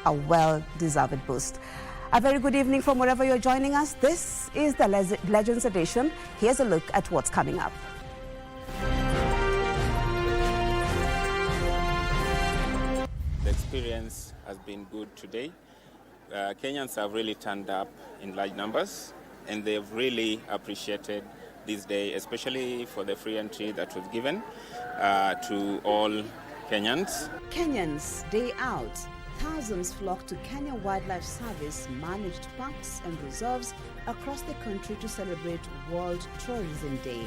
a well-deserved boost. A very good evening from wherever you're joining us. This is the Legends Edition. Here's a look at what's coming up. The experience has been good today. Kenyans have really turned up in large numbers, and they've really appreciated this day, especially for the free entry that was given to all Kenyans. Kenyans Day Out. Thousands flock to Kenya Wildlife Service managed parks and reserves across the country to celebrate World Tourism Day.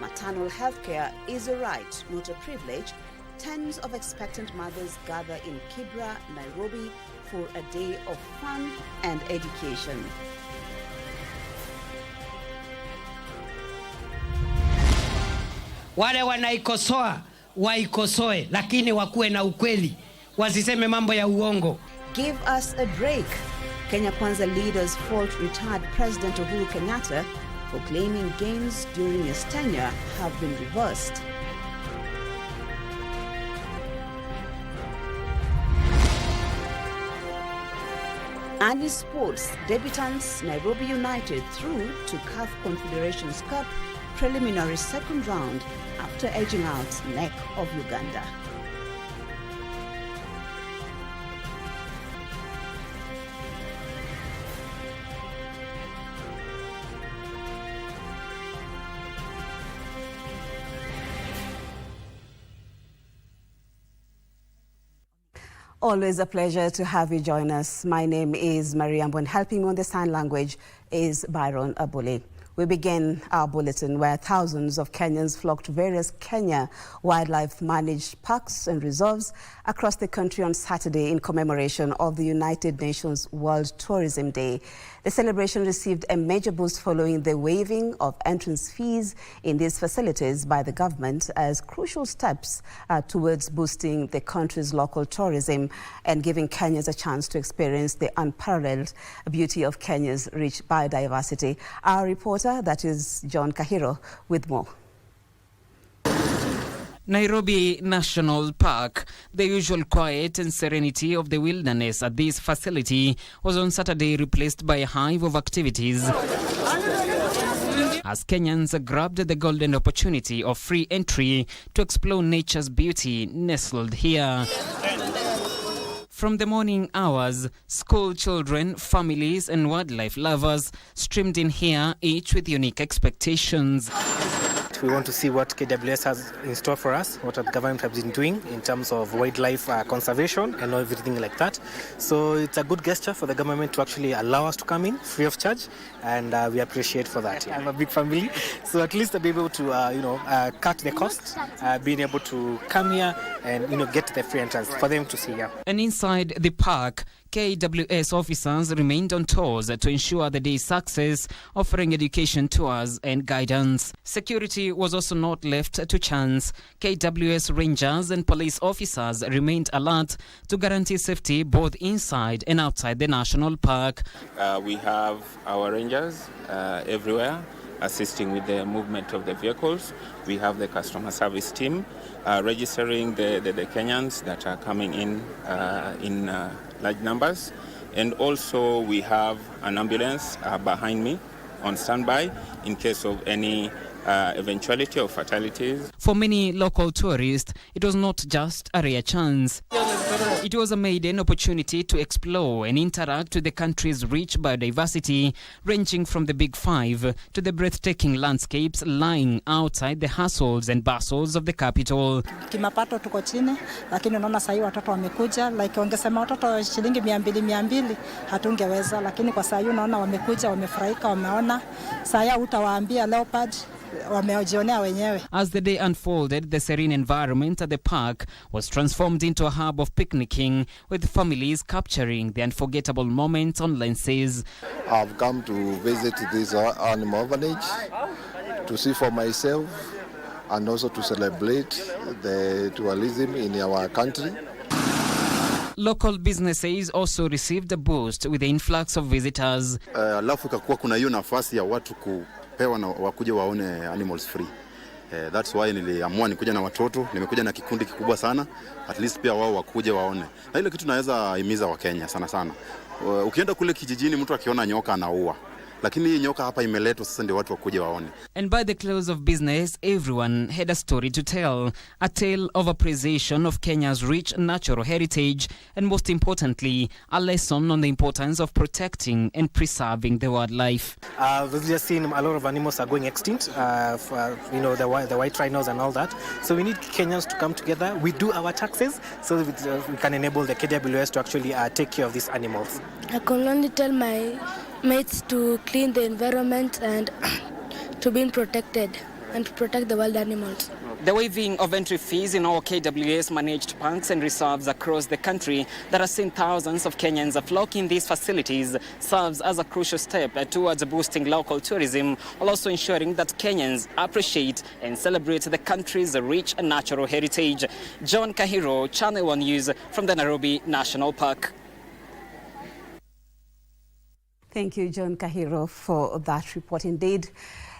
Maternal health care is a right, not a privilege. Tens of expectant mothers gather in Kibra, Nairobi for a day of fun and education. Wale wanaikosoa waikosoe, lakini wakuwe na ukweli, wasiseme mambo ya uongo. Give us a break. Kenya Kwanza leaders fault retired President Uhuru Kenyatta for claiming gains during his tenure have been reversed. And in sports, debutants Nairobi United through to CAF Confederations Cup preliminary second round after edging out neck of Uganda. Always a pleasure to have you join us. My name is Mariambo, and helping me on the sign language is Byron Abule. We begin our bulletin where thousands of Kenyans flocked to various Kenya wildlife managed parks and reserves across the country on Saturday in commemoration of the United Nations World Tourism Day. The celebration received a major boost following the waiving of entrance fees in these facilities by the government as crucial steps towards boosting the country's local tourism and giving Kenyans a chance to experience the unparalleled beauty of Kenya's rich biodiversity. Our reporter, that is John Kahiro, with more. Nairobi National Park. The usual quiet and serenity of the wilderness at this facility was on Saturday replaced by a hive of activities as Kenyans grabbed the golden opportunity of free entry to explore nature's beauty nestled here. From the morning hours, school children, families and wildlife lovers streamed in here, each with unique expectations. We want to see what KWS has in store for us, what the government has been doing in terms of wildlife conservation and everything like that. So it's a good gesture for the government to actually allow us to come in free of charge, and we appreciate for that. I have a big family, so at least I'll be able to cut the cost, being able to come here and get the free entrance for them to see here. And inside the park, KWS officers remained on tours to ensure the day's success, offering education tours and guidance. Security was also not left to chance. KWS rangers and police officers remained alert to guarantee safety both inside and outside the national park. We have our rangers everywhere assisting with the movement of the vehicles. We have the customer service team registering the Kenyans that are coming in large numbers. And also we have an ambulance behind me on standby in case of any eventuality of fatalities. For many local tourists, it was not just a rare chance. It was a maiden opportunity to explore and interact with the country's rich biodiversity, ranging from the Big Five to the breathtaking landscapes lying outside the hustles and bustles of the capital. Kimapato tuko chini, lakini unaona sasa watoto wamekuja, like wangesema watoto shilingi 200 hatungeweza, lakini kwa sasa unaona wamekuja, wamefurahika, wameona. Sasa utawaambia leopard As the day unfolded, the serene environment at the park was transformed into a hub of picnicking, with families capturing the unforgettable moments on lenses. I've come to visit this animal orphanage to see for myself and also to celebrate the tourism in our country. Local businesses also received a boost with the influx of visitors. Alafu kakuwa kuna hiyo nafasi ya watu kupewa na wakuje waone animals free. That's why niliamua nikuja na watoto, nimekuja na kikundi kikubwa sana, at least pia wao wakuje waone. Na ile kitu naweza himiza wa Kenya sana sana. Ukienda kule kijijini mtu akiona nyoka anaua. Lakini hii nyoka hapa imeletwa sasa ndio watu wakuje waone. And by the close of business, everyone had a story to tell. A tale of appreciation of Kenya's rich natural heritage and most importantly, a lesson on the importance of protecting and preserving the wildlife. We've just seen a lot of animals are going extinct, the white rhinos and all that. So we need Kenyans to come together. We do our taxes so that we can enable the KWS to actually take care of these animals. I can only tell my mates to clean the environment and to be protected and to protect the wild animals. The waiving of entry fees in all KWS managed parks and reserves across the country that has seen thousands of Kenyans flocking these facilities serves as a crucial step towards boosting local tourism, while also ensuring that Kenyans appreciate and celebrate the country's rich natural heritage. John Kahiro, Channel 1 News from the Nairobi National Park. Thank you, John Kahiro, for that report. Indeed,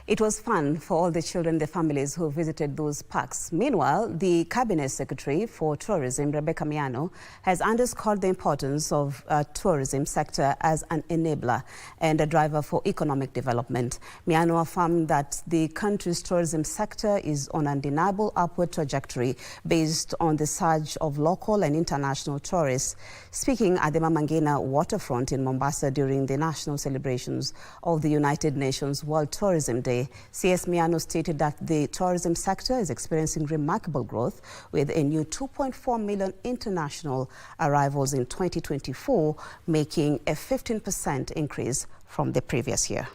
it was fun for all the children and the families who visited those parks. Meanwhile, the Cabinet Secretary for Tourism, Rebecca Miano, has underscored the importance of tourism sector as an enabler and a driver for economic development. Miano affirmed that the country's tourism sector is on an undeniable upward trajectory based on the surge of local and international tourists. Speaking at the Mama Ngina waterfront in Mombasa during the national celebrations of the United Nations World Tourism Day, CS Miano stated that the tourism sector is experiencing remarkable growth with a new 2.4 million international arrivals in 2024, making a 15% increase from the previous year.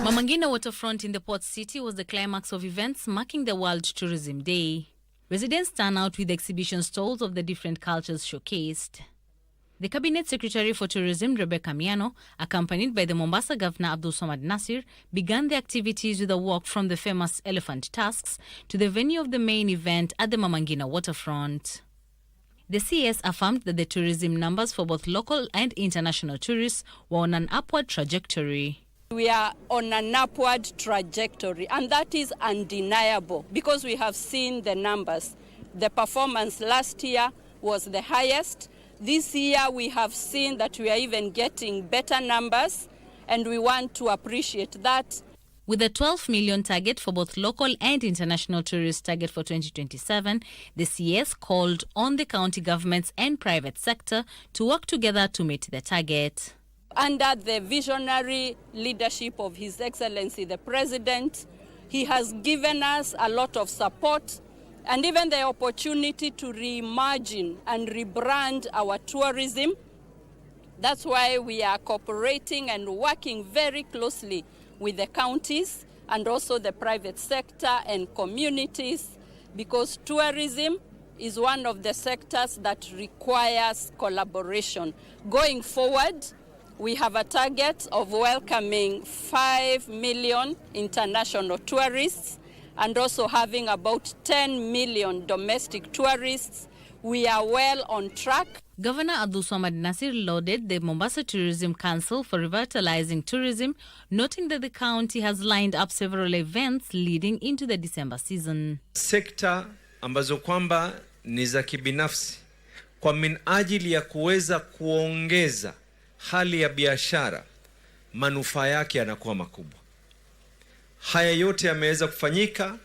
Mama Ngina waterfront in the port city was the climax of events marking the World Tourism Day. Residents turned out with exhibition stalls of the different cultures showcased. The Cabinet Secretary for Tourism, Rebecca Miano, accompanied by the Mombasa Governor Abdul Samad Nasir, began the activities with a walk from the famous Elephant Tusks to the venue of the main event at the Mama Ngina waterfront. The CS affirmed that the tourism numbers for both local and international tourists were on an upward trajectory. We are on an upward trajectory, and that is undeniable because we have seen the numbers. The performance last year was the highest. This year we have seen that we are even getting better numbers, and we want to appreciate that. With a 12 million target for both local and international tourist target for 2027, the CS called on the county governments and private sector to work together to meet the target. Under the visionary leadership of His Excellency the President, he has given us a lot of support and even the opportunity to reimagine and rebrand our tourism. That's why we are cooperating and working very closely with the counties and also the private sector and communities, because tourism is one of the sectors that requires collaboration. Going forward, we have a target of welcoming 5 million international tourists and also having about 10 million domestic tourists. We are well on track. Governor Abdul Samad Nasir lauded the Mombasa Tourism Council for revitalizing tourism, noting that the county has lined up several events leading into the December season. Sekta ambazo kwamba ni za kibinafsi kwa minajili ya kuweza kuongeza hali ya biashara, manufaa yake yanakuwa makubwa. Haya yote yameweza kufanyika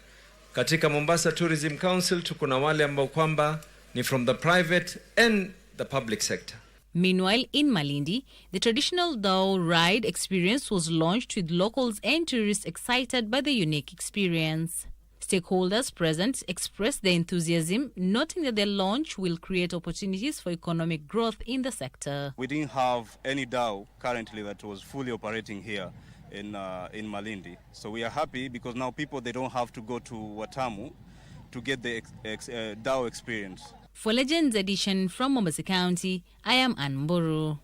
katika Mombasa Tourism Council. Tuko na wale ambao kwamba ni from the private and the public sector. Meanwhile, in Malindi, the traditional Dao ride experience was launched with locals and tourists excited by the unique experience. Stakeholders present expressed their enthusiasm, noting that the launch will create opportunities for economic growth in the sector. We didn't have any Dao currently that was fully operating here in Malindi. So we are happy because now people, they don't have to go to Watamu to get the Dao experience. For Legends Edition from Mombasa County, I am Ann Mburu.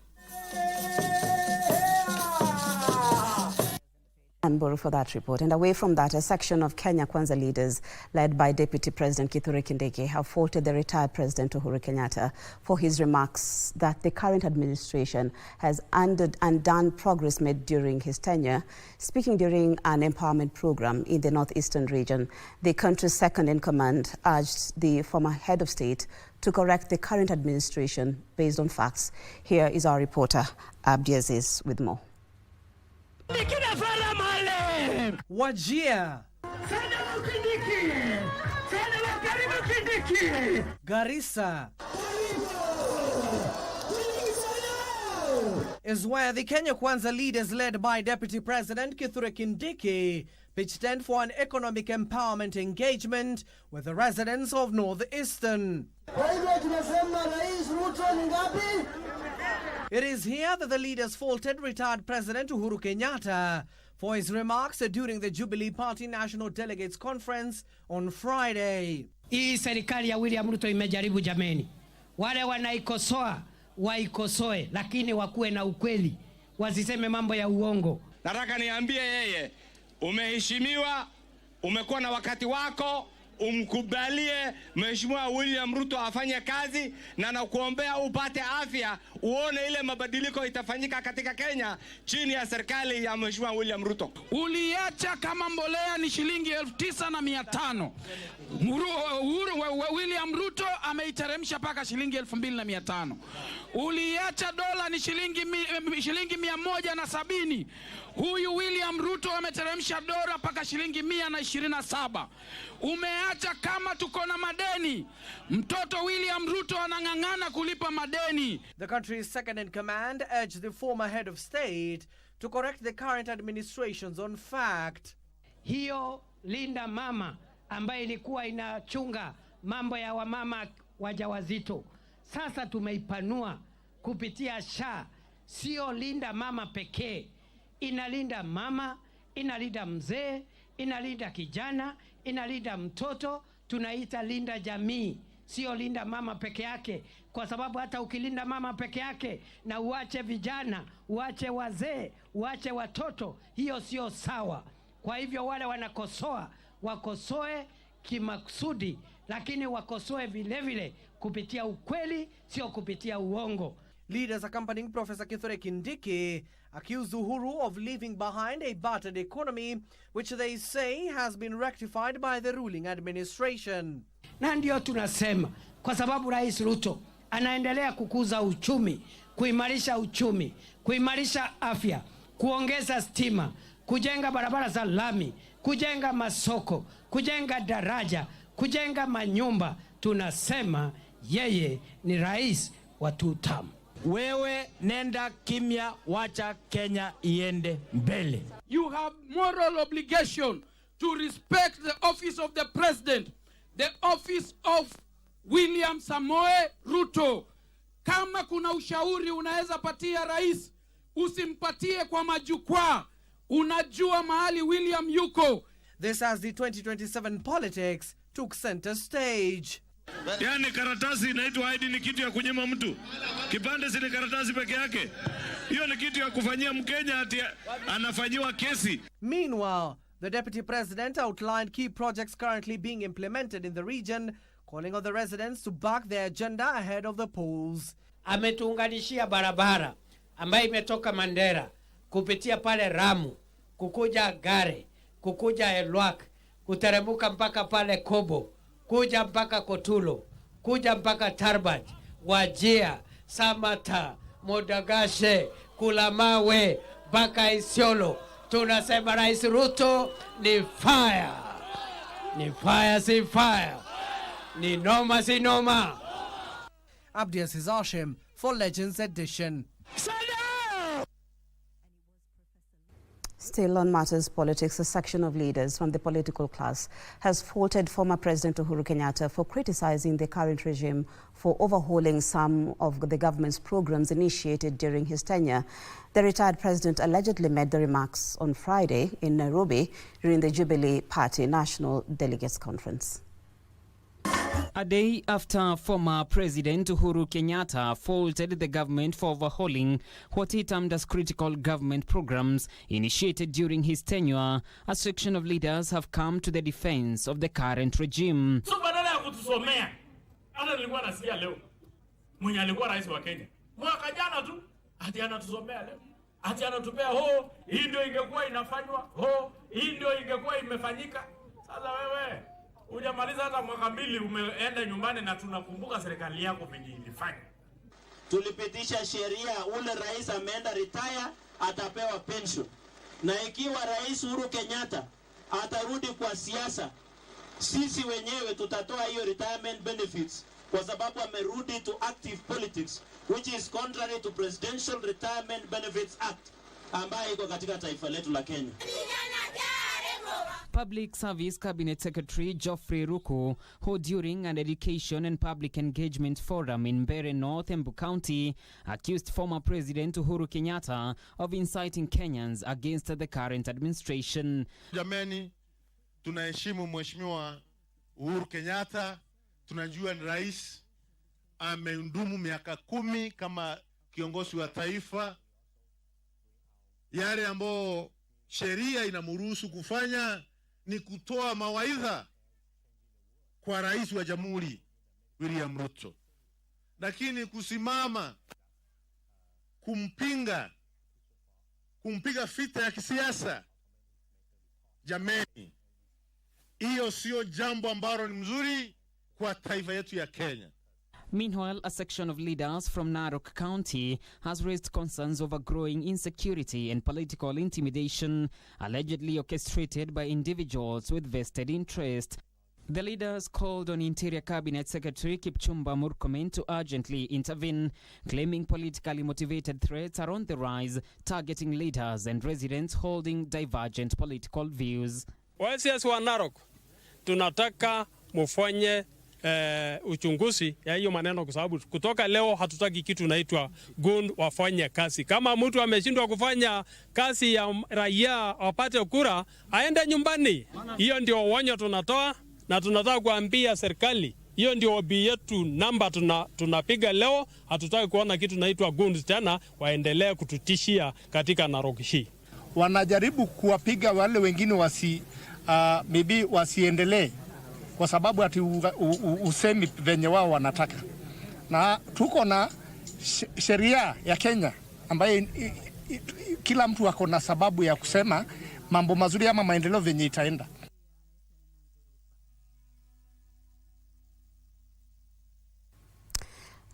Mburu for that report. And away from that, a section of Kenya Kwanza leaders led by Deputy President Kithure Kindiki have faulted the retired President Uhuru Kenyatta for his remarks that the current administration has undone progress made during his tenure. Speaking during an empowerment program in the northeastern region, the country's second-in-command urged the former head of state to correct the current administration based on facts. Here is our reporter, Abdi Aziz, with more. Wajir, Garissa is where the Kenya Kwanza leaders led by Deputy President Kithure Kindiki pitched tent for an economic empowerment engagement with the residents of Northeastern. It is here that the leaders faulted retired President Uhuru Kenyatta for his remarks during the Jubilee Party National Delegates Conference on Friday. Hii serikali ya William Ruto imejaribu jameni. Wale wanaikosoa waikosoe, lakini wakuwe na ukweli, wasiseme mambo ya uongo. Nataka niambie yeye, umeheshimiwa, umekuwa na wakati wako, umkubalie Mheshimiwa William Ruto afanye kazi, na nakuombea upate afya, uone ile mabadiliko itafanyika katika Kenya chini ya serikali ya Mheshimiwa William Ruto. Uliacha kama mbolea ni shilingi 9,500. William Ruto ameiteremsha paka shilingi 2,500. Uliacha dola ni shilingi 170. Huyu William Ruto ameteremsha dola paka shilingi 127. Umeacha kama tuko na madeni. Mtoto William Ruto anang'ang'ana kulipa madeni. The country's second in command urged the former head of state to correct the current administrations on fact. Hiyo Linda Mama ambaye ilikuwa inachunga mambo ya wamama wajawazito, sasa tumeipanua kupitia SHA. Sio Linda Mama pekee, inalinda mama, inalinda mzee, inalinda kijana, inalinda mtoto. Tunaita linda jamii, sio linda mama peke yake, kwa sababu hata ukilinda mama peke yake na uache vijana, uache wazee, uache watoto, hiyo sio sawa. Kwa hivyo wale wanakosoa, wakosoe kimakusudi, lakini wakosoe vile vile kupitia ukweli, sio kupitia uongo. Leaders accompanying Professor Kithure Kindiki accused Uhuru of leaving behind a battered economy, which they say has been rectified by the ruling administration. Na ndio tunasema, kwa sababu Rais Ruto anaendelea kukuza uchumi, kuimarisha uchumi, kuimarisha afya, kuongeza stima, kujenga barabara za lami, kujenga masoko, kujenga daraja, kujenga manyumba. Tunasema yeye ni rais wa two-term. Wewe nenda kimya, wacha Kenya iende mbele. You have moral obligation to respect the office of the president, the office of William Samoe Ruto. Kama kuna ushauri unaweza patia rais, usimpatie kwa majukwaa. Unajua mahali William yuko. This as the 2027 politics took center stage. Yani karatasi inaitwa ID ni kitu ya kunyima mtu. Kipande si karatasi peke yake. Hiyo ni kitu ya kufanyia Mkenya ati anafanyiwa kesi. Meanwhile, the deputy president outlined key projects currently being implemented in the region, calling on the residents to back their agenda ahead of the polls. Ametuunganishia barabara ambayo imetoka Mandera kupitia pale Ramu, kukuja Gare, kukuja Elwak, kuteremuka mpaka pale Kobo, kuja mpaka Kotulo, kuja mpaka Tarbaj, Wajia, Samata, Modagashe, Kulamawe, mpaka Isiolo. Tunasema Rais Ruto ni fire. Ni fire si fire. Ni noma si noma. Abdi Aziz Hashim for Legends Edition. Still on matters politics, a section of leaders from the political class has faulted former President Uhuru Kenyatta for criticizing the current regime for overhauling some of the government's programs initiated during his tenure. The retired president allegedly made the remarks on Friday in Nairobi during the Jubilee Party National Delegates Conference. A day after former President Uhuru Kenyatta faulted the government for overhauling what he termed as critical government programs initiated during his tenure, a section of leaders have come to the defense of the current regime. So badala ya kutusomea, hata nilikuwa nasikia leo mwenye alikuwa rais wa Kenya mwaka jana tu ati anatusomea leo, ati anatupea hii ndio ingekuwa inafanywa, hii ndio ingekuwa imefanyika. Sasa wewe hujamaliza hata mwaka mbili, umeenda nyumbani na tunakumbuka serikali yako venye ilifanya. Tulipitisha sheria, ule rais ameenda retire atapewa pension. Na ikiwa Rais Uhuru Kenyatta atarudi kwa siasa, sisi wenyewe tutatoa hiyo retirement benefits kwa sababu amerudi to active politics, which is contrary to Presidential Retirement Benefits Act ambayo iko katika taifa letu la Kenya. Public Service Cabinet Secretary Geoffrey Ruku, who during an education and public engagement forum in Mbeere North, Embu County, accused former President Uhuru Kenyatta of inciting Kenyans against the current administration. Jamani, tunaheshimu Mheshimiwa Uhuru Kenyatta, tunajua ni rais, amehudumu miaka 10 kama kiongozi wa taifa. Yale ambao sheria inamruhusu kufanya ni kutoa mawaidha kwa rais wa jamhuri William Ruto, lakini kusimama kumpiga vita ya kisiasa, jameni, hiyo sio jambo ambalo ni mzuri kwa taifa yetu ya Kenya. Meanwhile, a section of leaders from Narok County has raised concerns over growing insecurity and political intimidation allegedly orchestrated by individuals with vested interest. The leaders called on Interior Cabinet Secretary Kipchumba Murkomen to urgently intervene, claiming politically motivated threats are on the rise, targeting leaders and residents holding divergent political views. Wasiasi wa Narok, tunataka mufanye uchunguzi ya hiyo maneno, kwa sababu kutoka leo hatutaki kitu naitwa gun wafanye kazi. Kama mtu ameshindwa kufanya kazi ya raia wapate kura, aende nyumbani. Hiyo ndio onyo tunatoa, na tunataka kuambia serikali, hiyo ndio obi yetu namba tunapiga leo. Hatutaki kuona kitu naitwa gun tena waendelee kututishia katika Narok hii. Wanajaribu kuwapiga wale wengine maybe wasiendelee kwa sababu ati usemi venye wao wanataka. Na tuko na sheria ya Kenya ambayo kila mtu ako na sababu ya kusema mambo mazuri ama maendeleo venye itaenda.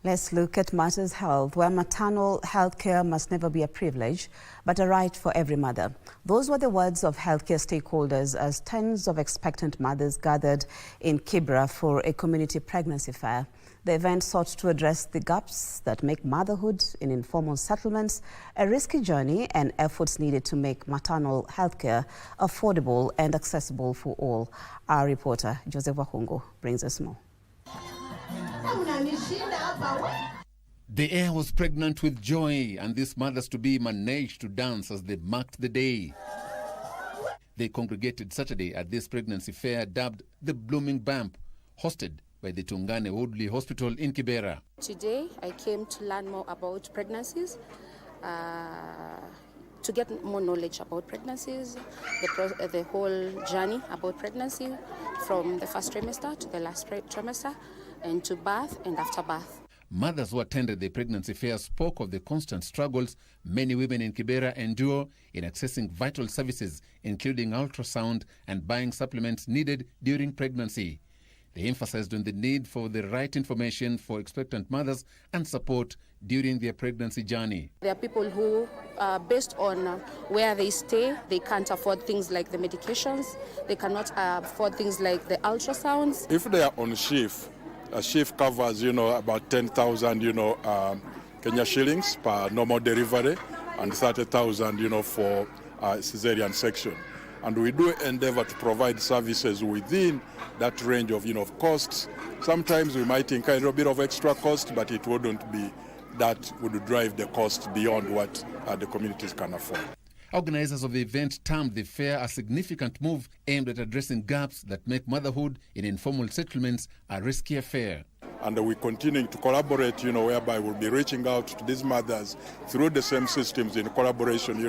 Let's look at matters health, where maternal health care must never be a privilege, but a right for every mother. Those were the words of healthcare stakeholders as tens of expectant mothers gathered in Kibra for a community pregnancy fair. The event sought to address the gaps that make motherhood in informal settlements a risky journey and efforts needed to make maternal health care affordable and accessible for all. Our reporter, Joseph Wahungo, brings us more. The air was pregnant with joy, and these mothers-to-be managed to dance as they marked the day. They congregated Saturday at this pregnancy fair dubbed the Blooming Bump, hosted by the Tungane Woodley Hospital in Kibera. Today I came to learn more about pregnancies, to get more knowledge about pregnancies, the whole journey about pregnancy from the first trimester to the last trimester, and to birth and after birth. Mothers who attended the pregnancy fair spoke of the constant struggles many women in Kibera endure in accessing vital services, including ultrasound and buying supplements needed during pregnancy. They emphasized on the need for the right information for expectant mothers and support during their pregnancy journey. There are people who, based on where they stay, they can't afford things like the medications, they cannot afford things like the ultrasounds. If they are on shift, a shift covers, about 10,000, Kenya shillings per normal delivery and 30,000, for cesarean section. And we do endeavor to provide services within that range of costs. Sometimes we might incur a little bit of extra cost, but it wouldn't be that would drive the cost beyond what the communities can afford. Organizers of the event termed the fair a significant move aimed at addressing gaps that make motherhood in informal settlements a risky affair. And we're continuing to collaborate, whereby we'll be reaching out to these mothers through the same systems in collaboration,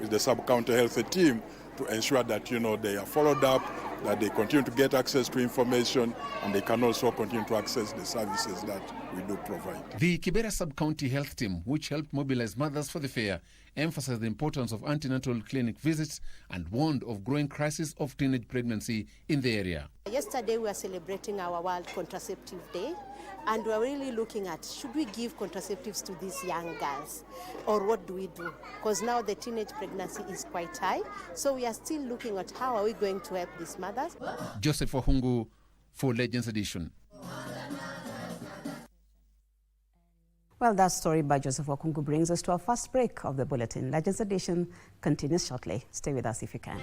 with the sub-county health team to ensure that, they are followed up, that they continue to get access to information, and they can also continue to access the services that we do provide. The Kibera Sub-County Health Team, which helped mobilize mothers for the fair, emphasized the importance of antenatal clinic visits and warned of growing crisis of teenage pregnancy in the area. Yesterday we were celebrating our World Contraceptive Day, and we're really looking at, should we give contraceptives to these young girls, or what do we do? Because now the teenage pregnancy is quite high, so we are still looking at how are we going to help these mothers. Joseph Wahungu for Legends Edition. Well, that story by Joseph Okungu brings us to our first break of the bulletin. Legends Edition continues shortly. Stay with us if you can.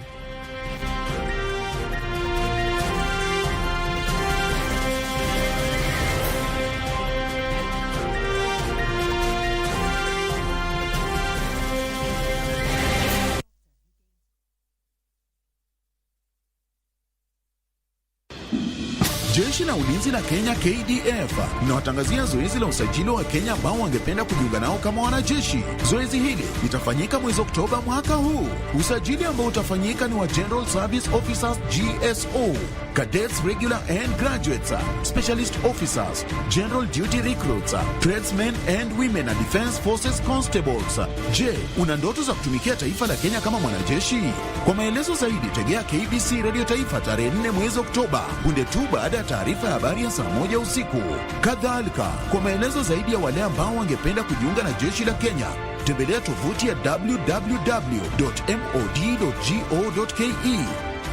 Jeshi la Ulinzi la Kenya KDF linawatangazia zoezi la usajili wa Kenya ambao wangependa kujiunga nao kama wanajeshi. Zoezi hili litafanyika mwezi Oktoba mwaka huu. Usajili ambao utafanyika ni wa General Service Officers GSO, Cadets Regular and Graduates, Specialist Officers, General Duty Recruits, Tradesmen and Women and Defense Forces Constables. Je, una ndoto za kutumikia taifa la Kenya kama mwanajeshi? Kwa maelezo zaidi tegea KBC Radio Taifa tarehe 4 mwezi Oktoba, punde tu baada ya taarifa ya habari ya saa 1 usiku. Kadhalika, kwa maelezo zaidi ya wale ambao wangependa kujiunga na jeshi la Kenya, tembelea tovuti ya www.mod.go.ke.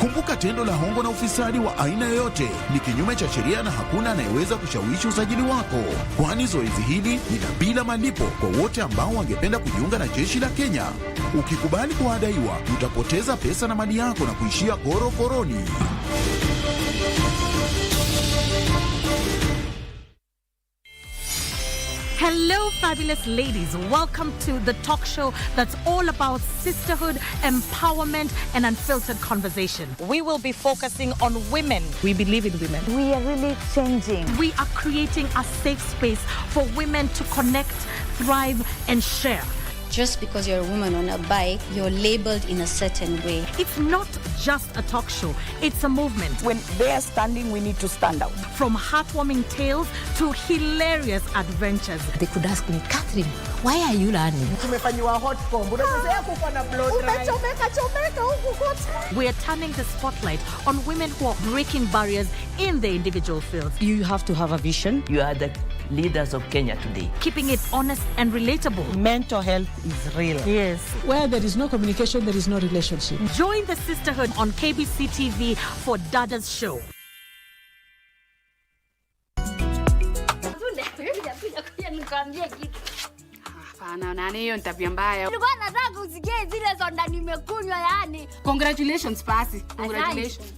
Kumbuka, tendo la hongo na ufisadi wa aina yoyote ni kinyume cha sheria na hakuna anayeweza kushawishi usajili wako, kwani zoezi hili ni bila malipo kwa wote ambao wangependa kujiunga na jeshi la Kenya. Ukikubali kuadaiwa, utapoteza pesa na mali yako na kuishia korokoroni. Hello, fabulous ladies. Welcome to the talk show that's all about sisterhood, empowerment, and unfiltered conversation. We will be focusing on women. We believe in women. We are really changing. We are creating a safe space for women to connect, thrive, and share. Just because you're a woman on a bike, you're labeled in a certain way. It's not just a talk show, it's a movement. When they are standing, we need to stand out. From heartwarming tales to hilarious adventures. They could ask me, Catherine, why are you learning? We are turning the spotlight on women who are breaking barriers in their individual fields. You have to have a vision. You are the leaders of Kenya today. Keeping it honest and relatable. Mental health is real. Yes. Where there is no communication, there is no relationship. Join the sisterhood on KBC TV for Dada's show. Nani hiyo ni tabia mbaya. Nilikuwa nataka usikie zile soda nimekunywa yani. Congratulations Pasi. Congratulations.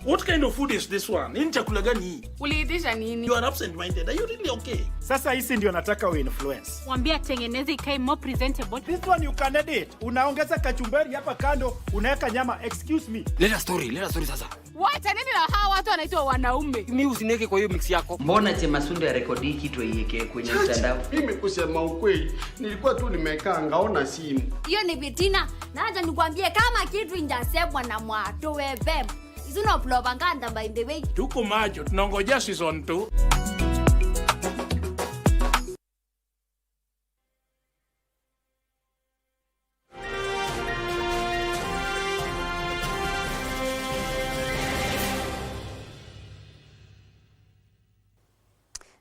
What kind of food is this one? Nini chakula gani hii? Uliitisha nini? You are absent-minded. Are you really okay? Sasa hizi ndio nataka influence. Mwambie tengeneze ikae more presentable. This one you can edit. Unaongeza kachumbari hapa kando, unaweka nyama. Excuse me. Leta story sasa. Wacha nini na hawa watu wanaitwa wanaume? Mimi usineke kwa hiyo mix yako. Mbona Chemasundo ya rekodi kitu iweke kwenye mtandao? Mimi kusema ukweli, nilikuwa tu nimekaa ngaona simu. Hiyo ni vitina. Na acha nikwambie kama kitu injasemwa na mwato wewe. Isuna propaganda by the way. Tuko macho, tunangojea season 2.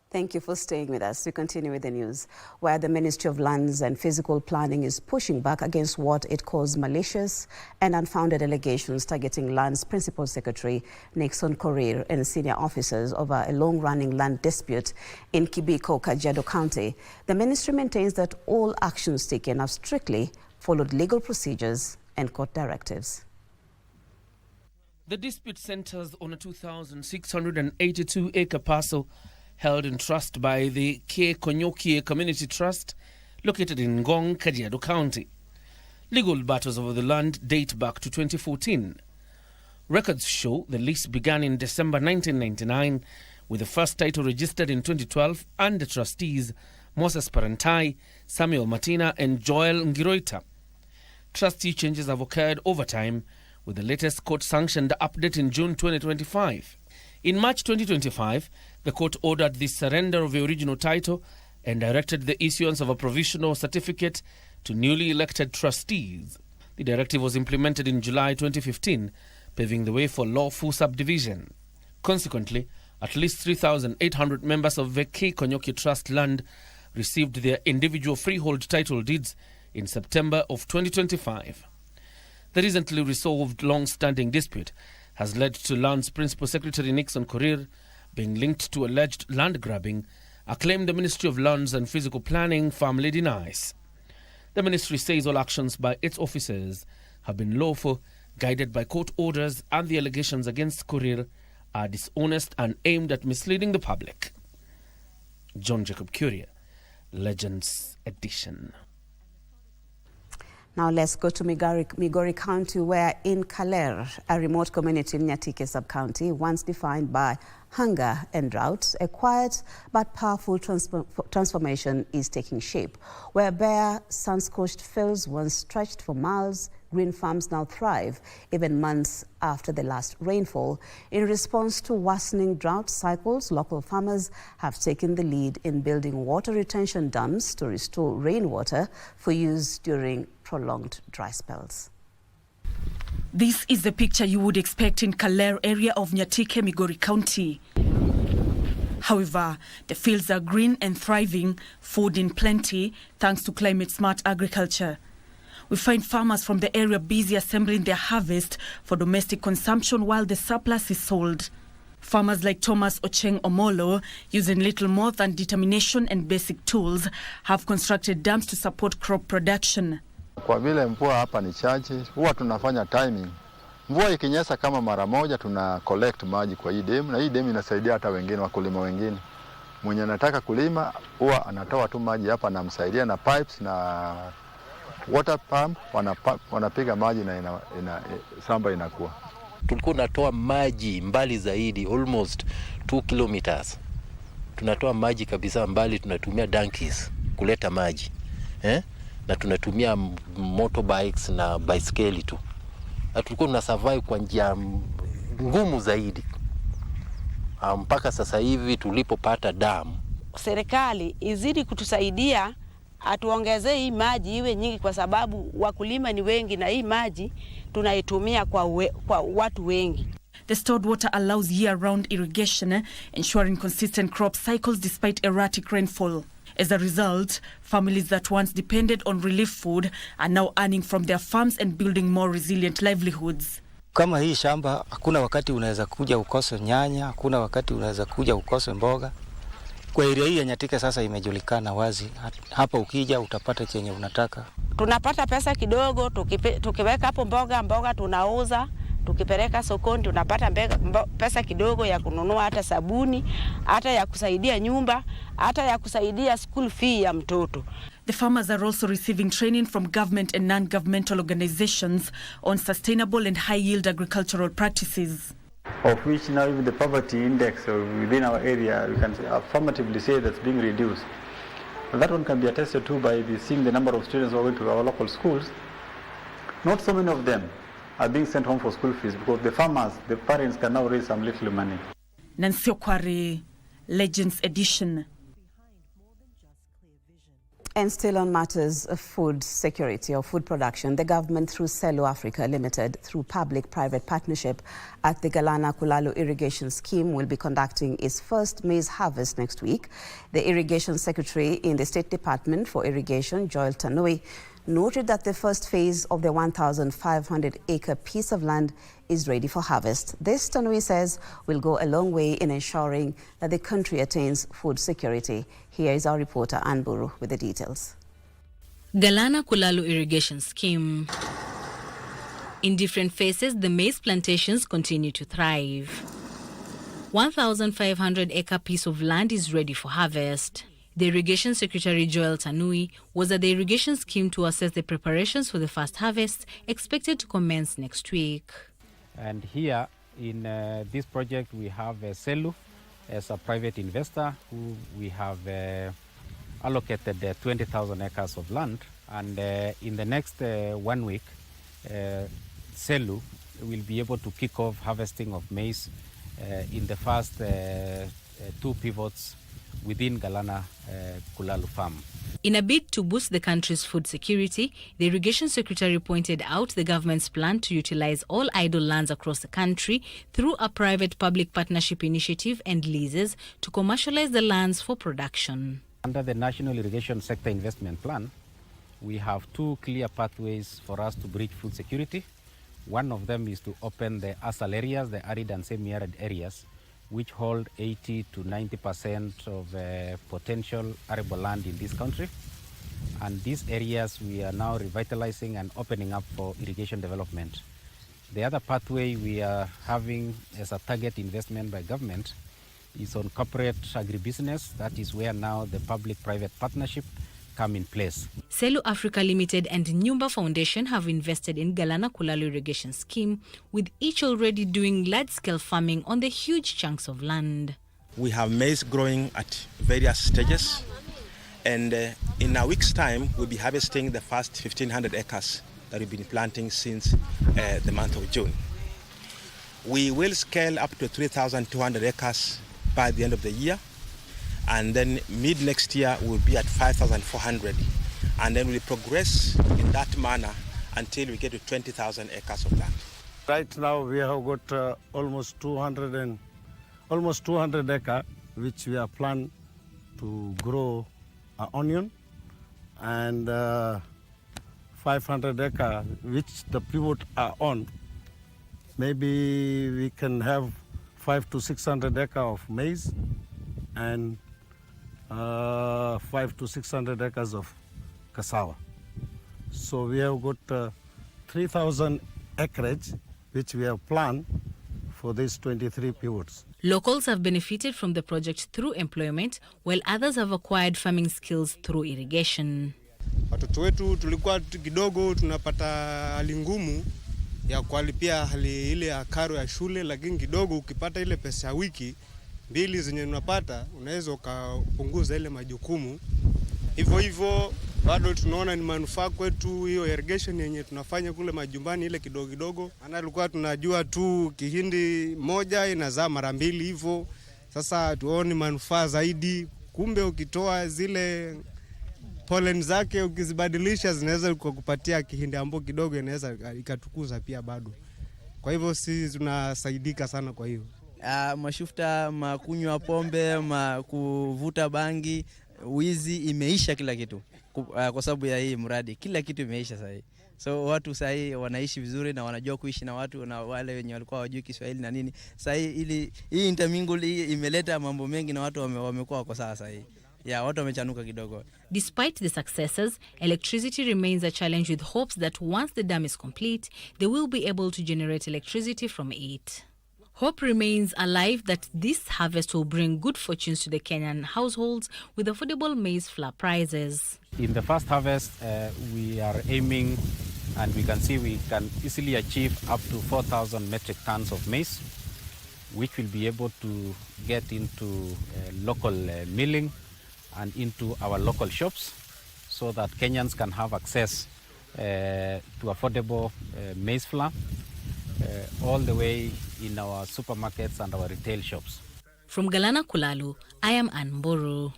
Thank you for staying with us. We continue with the news, where the Ministry of Lands and Physical Planning is pushing back against what it calls malicious and unfounded allegations targeting Lands Principal Secretary Nixon Korir and senior officers over a long-running land dispute in Kibiko, Kajiado County. The ministry maintains that all actions taken have strictly followed legal procedures and court directives. The dispute centers on a 2,682-acre parcel held in trust by the K. Konyokie Community Trust, located in Ngong, Kajiado County. Legal battles over the land date back to 2014. Records show the lease began in December 1999 with the first title registered in 2012 and the trustees Moses Parentai, Samuel Matina and Joel Ngiroita. Trustee changes have occurred over time, with the latest court-sanctioned update in June 2025. In March 2025, the court ordered the surrender of the original title and directed the issuance of a provisional certificate to newly elected trustees. The directive was implemented in July 2015, paving the way for lawful subdivision. Consequently, at least 3,800 members of the K. Konyoki Trust land received their individual freehold title deeds in September of 2025. The recently resolved long-standing dispute has led to Land's Principal Secretary Nixon Korir being linked to alleged land grabbing, a claim the Ministry of Lands and Physical Planning firmly denies. The ministry says all actions by its officers have been lawful, guided by court orders, and the allegations against Korir are dishonest and aimed at misleading the public. John Jacob Curia, Legends Edition. Now let's go to Migori County, where in Kaler, a remote community in Nyatike sub-county, once defined by hunger and drought, a quiet but powerful transformation is taking shape. Where bare, sun-scorched fields once stretched for miles, green farms now thrive, even months after the last rainfall. In response to worsening drought cycles, local farmers have taken the lead in building water retention dams to restore rainwater for use during prolonged dry spells. This is the picture you would expect in Kaler area of Nyatike, Migori County. However, the fields are green and thriving, food in plenty, thanks to climate-smart agriculture. We find farmers from the area busy assembling their harvest for domestic consumption while the surplus is sold. Farmers like Thomas Ocheng Omolo, using little more than determination and basic tools, have constructed dams to support crop production. Kwa vile mvua hapa ni chache, huwa tunafanya timing. Mvua ikinyesha kama mara moja, tuna collect maji kwa hii dam, na hii dam inasaidia hata wengine, wakulima wengine. Mwenye anataka kulima huwa anatoa tu maji hapa, na msaidia na pipes na water pump, wanapiga maji na shamba inakuwa. Tulikuwa tunatoa maji mbali zaidi, almost 2 kilometers. Tunatoa maji kabisa mbali, tunatumia donkeys kuleta maji. Na tunatumia motorbikes na baiskeli tu. Na tulikuwa tuna survive kwa njia ngumu zaidi. Mpaka sasa hivi tulipopata damu. Serikali izidi kutusaidia, atuongezee hii maji iwe nyingi, kwa sababu wakulima ni wengi na hii maji tunaitumia kwa watu wengi. The stored water allows year-round irrigation, ensuring consistent crop cycles despite erratic rainfall. As a result, families that once depended on relief food are now earning from their farms and building more resilient livelihoods. Kama hii shamba, hakuna wakati unaweza kuja ukose nyanya, hakuna wakati unaweza kuja ukose mboga. Kwa area hii ya Nyatike sasa imejulikana wazi. Hapa ukija utapata chenye unataka. Tunapata pesa kidogo, tukiweka hapo mboga tunauza. Tukipeleka sokoni tunapata pesa kidogo ya kununua hata sabuni, hata ya kusaidia nyumba, hata ya kusaidia school fee ya mtoto. The farmers are also receiving training from government and non-governmental organizations on sustainable and high-yield agricultural practices. Of which now even the poverty index within our area, we can affirmatively say that's being reduced. And that one can be attested to by seeing the number of students who are going to our local schools. Not so many of them are being sent home for school fees because the farmers, the parents can now raise some little money. Nancy Okware, Legends Edition. And still on matters of food security or food production, the government through Cello Africa Limited, through public-private partnership at the Galana Kulalu Irrigation Scheme, will be conducting its first maize harvest next week. The Irrigation Secretary in the State Department for Irrigation, Joel Tanui, noted that the first phase of the 1,500-acre piece of land is ready for harvest. This, Tanui says, will go a long way in ensuring that the country attains food security. Here is our reporter, Ann Buru, with the details. Galana Kulalu Irrigation Scheme. In different phases, the maize plantations continue to thrive. 1,500-acre piece of land is ready for harvest. The Irrigation Secretary Joel Tanui was at the irrigation scheme to assess the preparations for the first harvest, expected to commence next week. And here in this project we have Selu as a private investor who we have allocated 20,000 acres of land, and in the next 1 week Selu will be able to kick off harvesting of maize in the first 2 pivots within Galana Kulalu farm. In a bid to boost the country's food security, the Irrigation Secretary pointed out the government's plan to utilize all idle lands across the country through a private-public partnership initiative and leases to commercialize the lands for production. Under the National Irrigation Sector Investment Plan, we have 2 clear pathways for us to bridge food security. One of them is to open the ASAL areas, the arid and semi-arid areas, which hold 80 to 90% of potential arable land in this country. And these areas we are now revitalizing and opening up for irrigation development. The other pathway we are having as a target investment by government is on corporate agribusiness. That is where now the public-private partnership come in place. Selu Africa Limited and Nyumba Foundation have invested in Galana Kulalu irrigation scheme, with each already doing large-scale farming on the huge chunks of land. We have maize growing at various stages, and in a week's time we'll be harvesting the first 1,500 acres that we've been planting since the month of June. We will scale up to 3,200 acres by the end of the year, and then mid next year we'll be at 5,400, and then we'll progress in that manner until we get to 20,000 acres of land. Right now we have got almost 200 acres, which we are planned to grow onion, and 500 acres which the pivot are on. Maybe we can have 500 to 600 acres of maize and 500 to 600 acres of cassava. So we have got 3,000 acreage which we have planned for these 23 pivots. Locals have benefited from the project through employment, while others have acquired farming skills through irrigation. Watoto wetu tulikuwa kidogo tunapata hali ngumu ya kualipia hali ile ya karo ya shule, lakini kidogo ukipata ile pesa ya wiki mbili zenye unapata unaweza ukapunguza ile majukumu. Hivyo bado tunaona ni manufaa kwetu hiyo irrigation yenye tunafanya kule majumbani ile kidogo kidogo. Maana tulikuwa tunajua tu kihindi moja inazaa mara 2 hivyo. Sasa tuone manufaa zaidi. Kumbe ukitoa zile pollen zake ukizibadilisha zinaweza kukupatia kihindi ambapo kidogo inaweza ikatukuza pia bado. Kwa hivyo sisi tunasaidika sana kwa hiyo. Mashufta, makunywa pombe, kuvuta bangi, wizi imeisha kila kitu. Kwa sababu ya hii mradi kila kitu imeisha sasa. So watu sasa wanaishi vizuri na wanajua kuishi na watu na wale wenye walikuwa hawajui Kiswahili na nini. Sasa hii intermingle imeleta mambo mengi na watu wamekuwa kwa sasa hii. Watu wamechanuka kidogo. Despite the successes, electricity remains a challenge, with hopes that once the dam is complete, they will be able to generate electricity from it. Hope remains alive that this harvest will bring good fortunes to the Kenyan households with affordable maize flour prices. In the first harvest, we are aiming, and we can see we can easily achieve up to 4,000 metric tons of maize, which will be able to get into local milling and into our local shops, so that Kenyans can have access to affordable maize flour all the way in our supermarkets and our retail shops. From Galana Kulalu, I am Ann Mburu.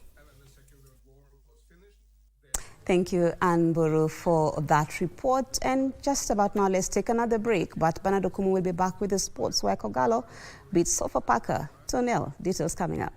Thank you, Ann Mburu, for that report. And just about now, let's take another break. But Bernard Okumu will be back with the sports, where Kogalo beats Sofapaka 2-0. Details coming up.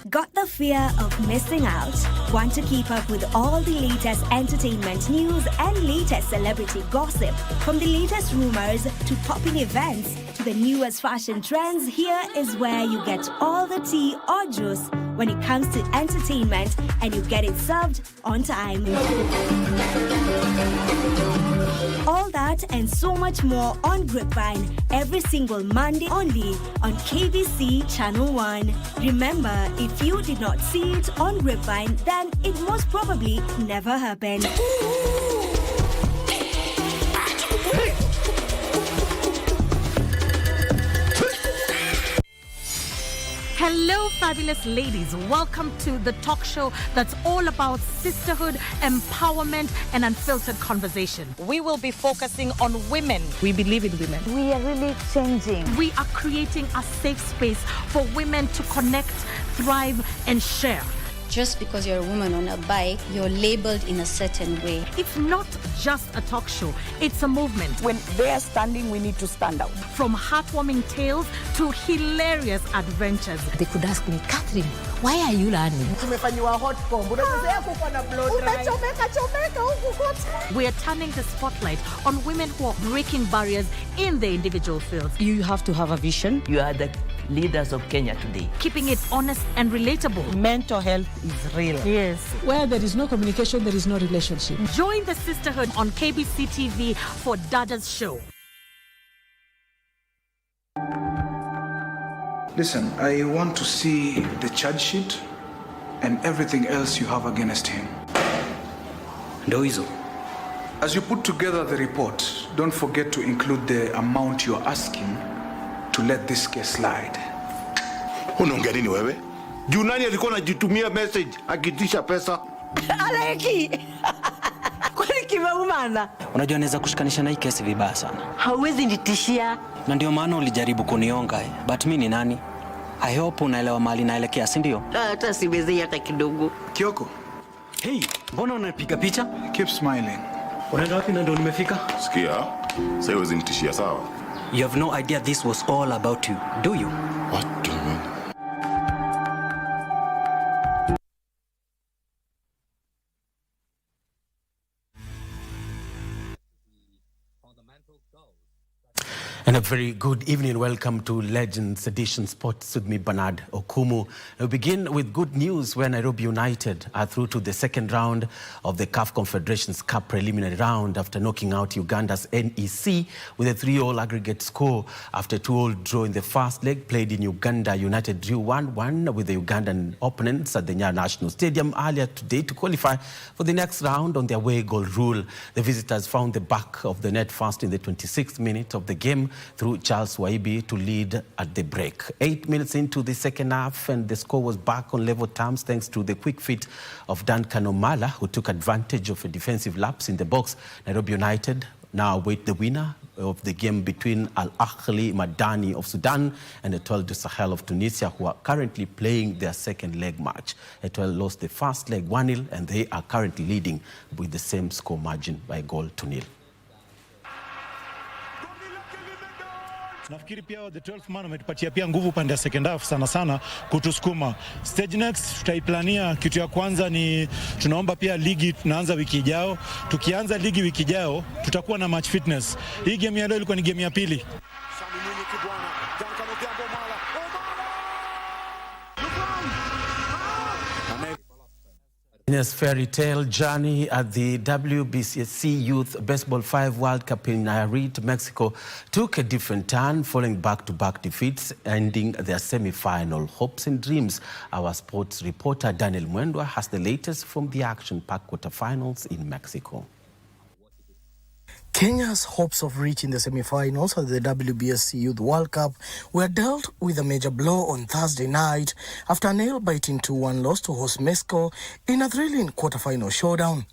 Got the fear of missing out? Want to keep up with all the latest entertainment news and latest celebrity gossip? From the latest rumors to popping events to the newest fashion trends, here is where you get all the tea or juice when it comes to entertainment, and you get it served on time. All that and so much more on Grapevine every single Monday only on KBC Channel 1. Remember, if you did not see it on Grapevine, then it most probably never happened. Hello, fabulous ladies. Welcome to the talk show that's all about sisterhood, empowerment, and unfiltered conversation. We will be focusing on women. We believe in women. We are really changing. We are creating a safe space for women to connect, thrive, and share. Just because you're a woman on a bike, you're labeled in a certain way. It's not just a talk show, it's a movement. When they're standing, we need to stand out. From heartwarming tales to hilarious adventures. They could ask me, Catherine, why are you learning? We are turning the spotlight on women who are breaking barriers in their individual fields. You have to have a vision. You are the leaders of Kenya today. Keeping it honest and relatable. Mental health is real. Yes. Where there is no communication, there is no relationship. Join the sisterhood on KBC TV for Dada's show. Listen, I want to see the charge sheet and everything else you have against him. Ndoizo. As you put together the report, don't forget to include the amount you're asking to let this case slide. Unaongea nini wewe? Juu nani alikuwa anajitumia message akitisha pesa? Aleki! Kwani kimeumana? Unajua naweza kushikanisha na hii kesi vibaya sana. Hauwezi nitishia. Na ndio maana ulijaribu kunionga. But mimi ni nani? I hope unaelewa mahali naelekea, si ndio? Hata siwezi hata kidogo. Kioko. Hey, mbona unapiga picha? Keep smiling. Unaenda wapi na ndio nimefika? Sikia, sasa huwezi nitishia sawa? You have no idea this was all about you, do you? What do you mean? And a very good evening. Welcome to Legends Edition Sports with me, Bernard Okumu. We begin with good news where Nairobi United are through to the second round of the CAF Confederations Cup preliminary round after knocking out Uganda's NEC with a 3-all aggregate score. After a 2-all draw in the first leg played in Uganda, United drew 1-1 with the Ugandan opponents at the Nyayo National Stadium earlier today to qualify for the next round on their away goal rule. The visitors found the back of the net first in the 26th minute of the game through Charles Waibi to lead at the break. 8 minutes into the second half and the score was back on level terms thanks to the quick feet of Duncan Omala, who took advantage of a defensive lapse in the box. Nairobi United now await the winner of the game between Al Ahly Madani of Sudan and Etoile du Sahel of Tunisia, who are currently playing their second leg match. Etoile lost the first leg 1-0 and they are currently leading with the same score margin by 1-0. Nafikiri pia the 12th man umetupatia pia nguvu pande ya second half sana kutusukuma. Stage next tutaiplania. Kitu ya kwanza ni tunaomba pia ligi tunaanza wiki ijayo. Tukianza ligi wiki ijayo tutakuwa na match fitness. Hii game ya leo ilikuwa ni game ya pili. In his fairy tale journey at the WBC Youth Baseball 5 World Cup in Nayarit, Mexico, took a different turn following back-to-back defeats, ending their semi-final hopes and dreams. Our sports reporter Daniel Mwendwa has the latest from the action-packed quarterfinals in Mexico. Kenya's hopes of reaching the semi-finals of the WBC Youth World Cup were dealt with a major blow on Thursday night after a nail-biting 2-1 loss to host Mexico in a thrilling quarter-final showdown.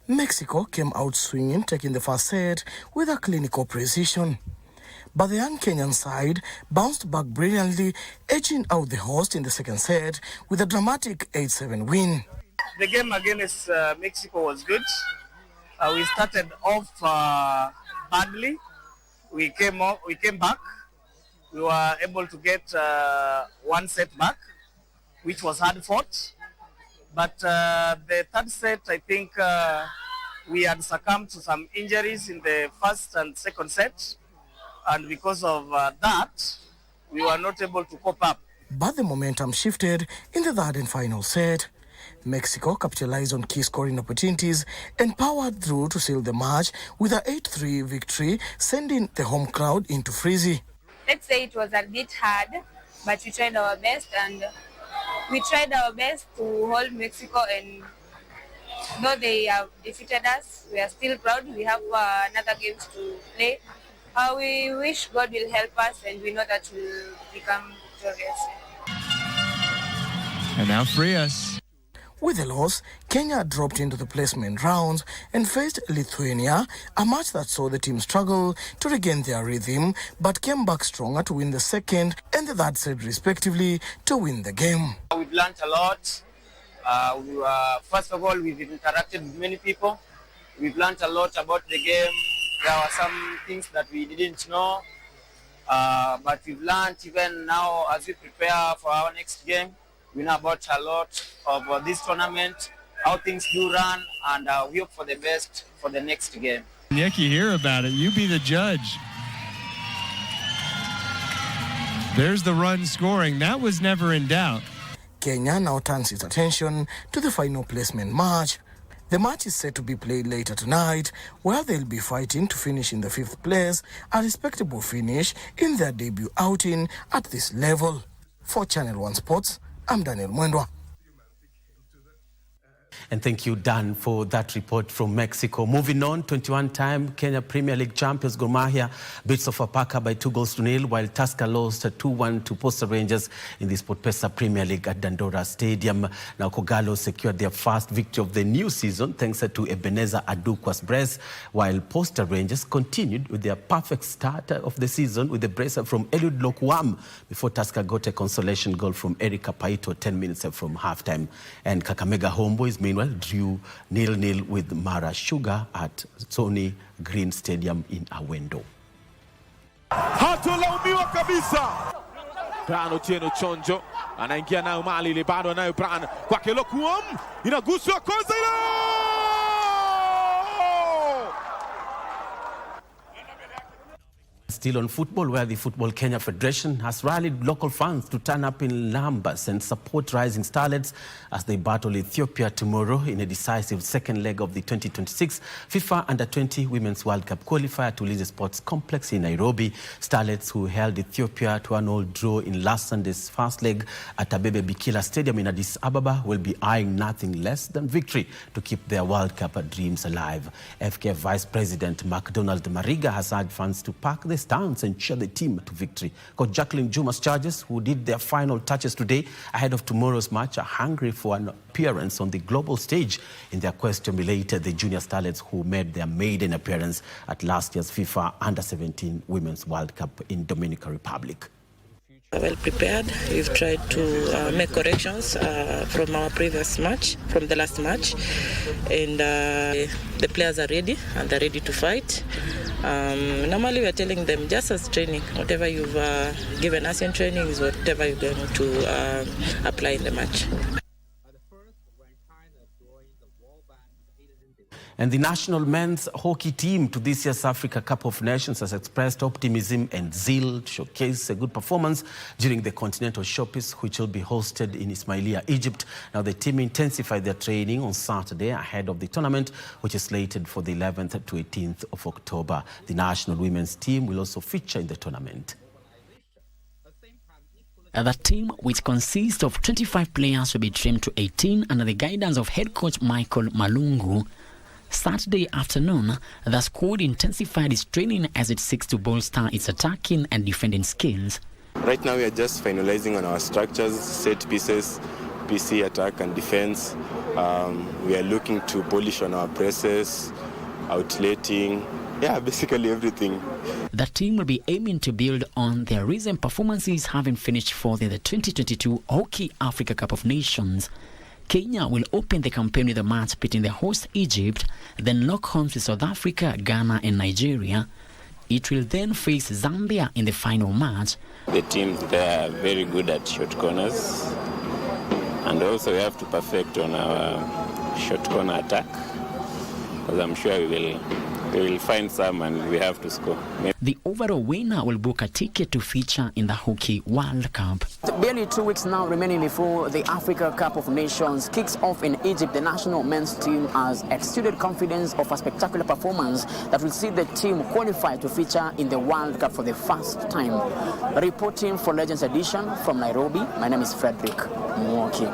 Mexico came out swinging, taking the first set with a clinical precision. But the young Kenyan side bounced back brilliantly, edging out the host in the second set with a dramatic 8-7 win. The game against Mexico was good. We started off badly. We came back. We were able to get one set back, which was hard fought. But the third set, I think we had succumbed to some injuries in the first and second set. And because of that, we were not able to cope up. But the momentum shifted in the third and final set. Mexico capitalized on key scoring opportunities and powered through to seal the match with a 8-3 victory, sending the home crowd into frenzy. Let's say it was a bit hard, but we tried our best, and we tried our best to hold Mexico, and though they have defeated us, we are still proud. We have another games to play. We wish God will help us, and we know that we'll become victorious. And now free us. With the loss, Kenya dropped into the placement rounds and faced Lithuania, a match that saw the team struggle to regain their rhythm, but came back stronger to win the second and the third set respectively to win the game. We've learned a lot. First of all, we've interacted with many people. We've learned a lot about the game. There were some things that we didn't know, but we've learned even now as we prepare for our next game. We know about a lot of this tournament, how things do run, and we hope for the best for the next game. Nick, you hear about it. You be the judge. There's the run scoring. That was never in doubt. Kenya now turns its attention to the final placement match. The match is set to be played later tonight, where they'll be fighting to finish in the 5th place, a respectable finish in their debut outing at this level. For Channel 1 Sports, I'm Daniel Mwendwa. And thank you, Dan, for that report from Mexico. Moving on, 21-time Kenya Premier League champions Gor Mahia beat Sofapaka by 2-0, while Tusker lost 2-1 to Posta Rangers in the SportPesa Premier League at Dandora Stadium. Now, Kogalo secured their first victory of the new season thanks to Ebenezer Adukwa's brace, while Posta Rangers continued with their perfect start of the season with a brace from Eliud Lokwam before Tusker got a consolation goal from Erika Paito 10 minutes from halftime. And Kakamega Homeboys, meanwhile, drew 0-0 with Mara Sugar at Sony Green Stadium in Awendo. Hatulaumiwa kabisa. Brian Otieno Chonjo anaingia nayo mali ile, bado anayo Brian kwake Lokwam, inaguswa kwanza ile. Still on football, where the Football Kenya Federation has rallied local fans to turn up in numbers and support Rising Starlets as they battle Ethiopia tomorrow in a decisive second leg of the 2026 FIFA Under-20 Women's World Cup qualifier to Leisure Sports Complex in Nairobi. Starlets, who held Ethiopia to an all draw in last Sunday's first leg at Abebe Bikila Stadium in Addis Ababa, will be eyeing nothing less than victory to keep their World Cup dreams alive. FKF Vice President McDonald Mariga has urged fans to pack the stands and cheer the team to victory. Coach Jacqueline Juma's Chargers, who did their final touches today ahead of tomorrow's match, are hungry for an appearance on the global stage in their quest to emulate the junior starlets who made their maiden appearance at last year's FIFA Under-17 Women's World Cup in Dominican Republic. Well prepared. We've tried to make corrections from our previous match, from the last match, and the players are ready and they're ready to fight. Normally we are telling them, just as training, whatever you've given us in training is whatever you're going to apply in the match. And the national men's hockey team to this year's Africa Cup of Nations has expressed optimism and zeal to showcase a good performance during the Continental Showcase, which will be hosted in Ismailia, Egypt. Now, the team intensified their training on Saturday ahead of the tournament, which is slated for the 11th to 18th of October. The national women's team will also feature in the tournament. The team, which consists of 25 players, will be trimmed to 18 under the guidance of head coach Michael Malungu. Saturday afternoon, the squad intensified its training as it seeks to bolster its attacking and defending skills. Right now we are just finalizing on our structures, set pieces, PC, attack and defense. We are looking to polish on our presses, outletting, basically everything. The team will be aiming to build on their recent performances, having finished fourth in the 2022 Hockey Africa Cup of Nations. Kenya will open the campaign with a match between the host Egypt, then lock horns with South Africa, Ghana and Nigeria. It will then face Zambia in the final match. The teams there are very good at short corners, and also we have to perfect on our short corner attack, because I'm sure we will they will find some and we have to score. The overall winner will book a ticket to feature in the Hockey World Cup. Barely 2 weeks now remaining before the Africa Cup of Nations kicks off in Egypt. The national men's team has exuded confidence of a spectacular performance that will see the team qualify to feature in the World Cup for the first time. Reporting for Legends Edition from Nairobi, my name is Frederick Mwoki.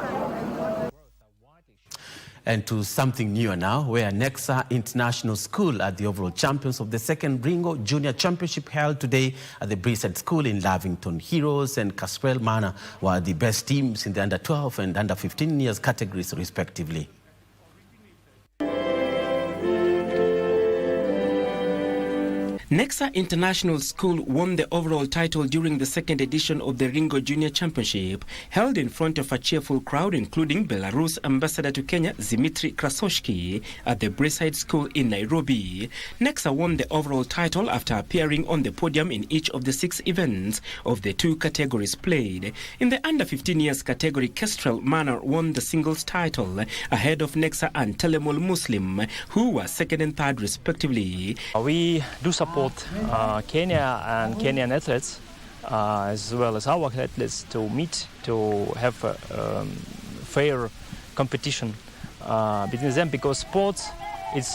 And to something newer now, where Nexa International School are the overall champions of the second Ringo Junior Championship held today at the Brissett School in Lavington. Heroes and Caswell Manor were the best teams in the under 12 and under 15 years categories respectively. Nexa International School won the overall title during the second edition of the Ringo Junior Championship, held in front of a cheerful crowd including Belarus Ambassador to Kenya Dmitry Krasoshki at the Brissett School in Nairobi. Nexa won the overall title after appearing on the podium in each of the 6 events of the 2 categories played. In the under 15 years category, Kestrel Manor won the singles title ahead of Nexa and Telemol Muslim, who were second and third respectively. We do support Kenya and Kenyan athletes as well as our athletes to meet, to have fair competition between them, because sports is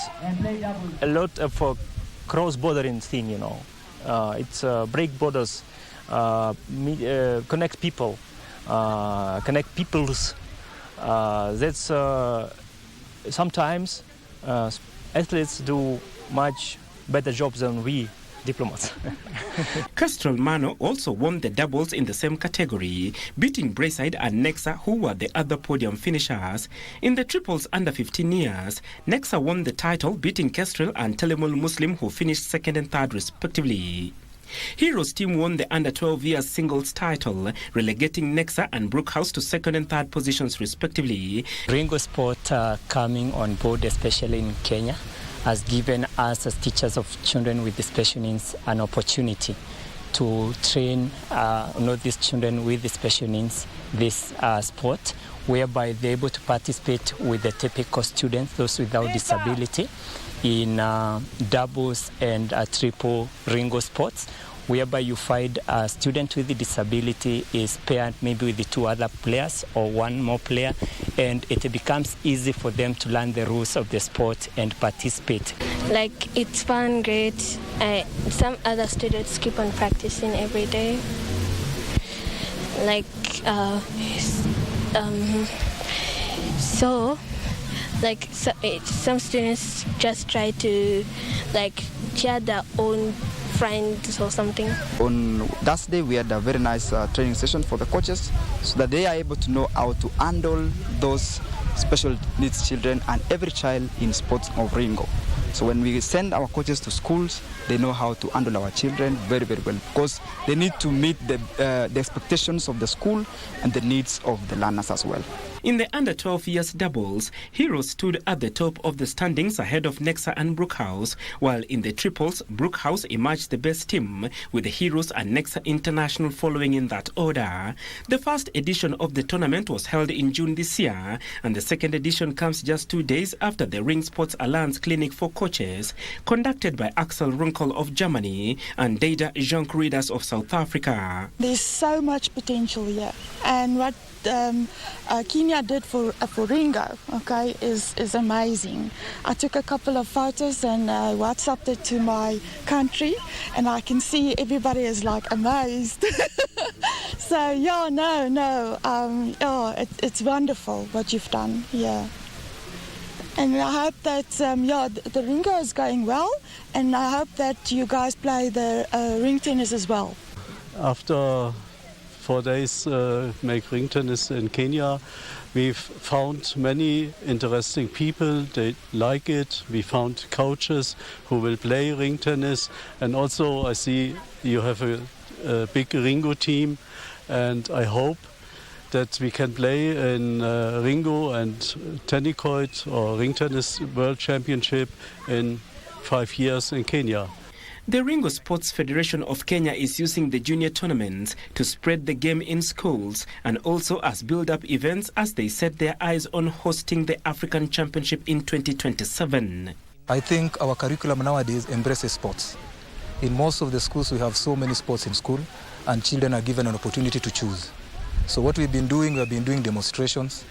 a lot of cross-bordering thing, you know. It's break borders, connect people, connect peoples. That's sometimes athletes do much better jobs than we diplomats. Kestrel Manor also won the doubles in the same category, beating Brayside and Nexa, who were the other podium finishers. In the triples under 15 years, Nexa won the title, beating Kestrel and Telemol Muslim, who finished second and third respectively. Heroes team won the under 12 years singles title, relegating Nexa and Brookhouse to second and third positions respectively. Ringo Sport coming on board, especially in Kenya, has given us as teachers of children with special needs an opportunity to train these children with special needs this sport, whereby they're able to participate with the typical students, those without disability, in doubles and triple Ringo sports, whereby you find a student with a disability is paired maybe with the 2 other players or 1 more player, and it becomes easy for them to learn the rules of the sport and participate. Like, it's fun, great. Some other students keep on practicing every day. Like, some students just try to share their own friends or something. On Thursday, we had a very nice training session for the coaches, so that they are able to know how to handle those special needs children and every child in sports of Ringo. So when we send our coaches to schools, they know how to handle our children very, very well, because they need to meet the expectations of the school and the needs of the learners as well. In the under 12 years doubles, Heroes stood at the top of the standings ahead of Nexa and Brookhouse, while in the triples, Brookhouse emerged the best team, with the Heroes and Nexa International following in that order. The first edition of the tournament was held in June this year, and the second edition comes just 2 days after the Ring Sports Alliance Clinic for Coaches, conducted by Axel Runkel of Germany and Deida Jean-Cruidas of South Africa. There's so much potential here, and what Kenya did for Ringo, okay, is amazing. I took a couple of photos and WhatsApped it to my country, and I can see everybody is like amazed. So it's wonderful what you've done, yeah. And I hope that the Ringo is going well, and I hope that you guys play the ring tennis as well. After 4 days make ring tennis in Kenya, we've found many interesting people. They like it. We found coaches who will play ring tennis, and also I see you have a big Ringo team, and I hope that we can play in Ringo and Tennicoid or Ring Tennis World Championship in 5 years in Kenya. The Ringo Sports Federation of Kenya is using the junior tournaments to spread the game in schools and also as build-up events as they set their eyes on hosting the African Championship in 2027. I think our curriculum nowadays embraces sports. In most of the schools, we have so many sports in school, and children are given an opportunity to choose. So what we've been doing demonstrations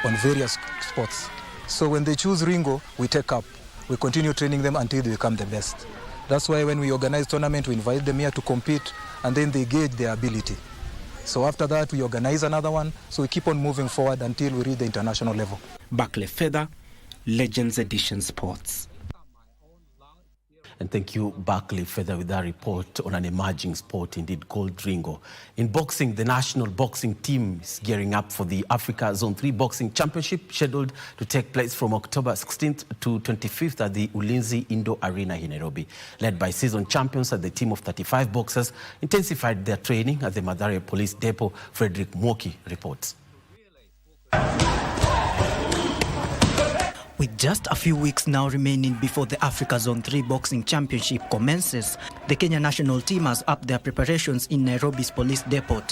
on various sports. So when they choose Ringo, we take up. We continue training them until they become the best. That's why when we organize tournament, we invite them here to compete, and then they gauge their ability. So after that, we organize another one, so we keep on moving forward until we reach the international level. Barclay Feather, Legends Edition Sports. And thank you, Barclay Feather, with that report on an emerging sport, indeed, called Ringo. In boxing, the national boxing team is gearing up for the Africa Zone 3 Boxing Championship, scheduled to take place from October 16th to 25th at the Ulinzi Indo Arena in Nairobi. Led by season champions, the team of 35 boxers intensified their training at the Mathare Police Depot. Frederick Mwoki reports. With just a few weeks now remaining before the Africa Zone 3 Boxing Championship commences, the Kenya national team has upped their preparations in Nairobi's Police Depot.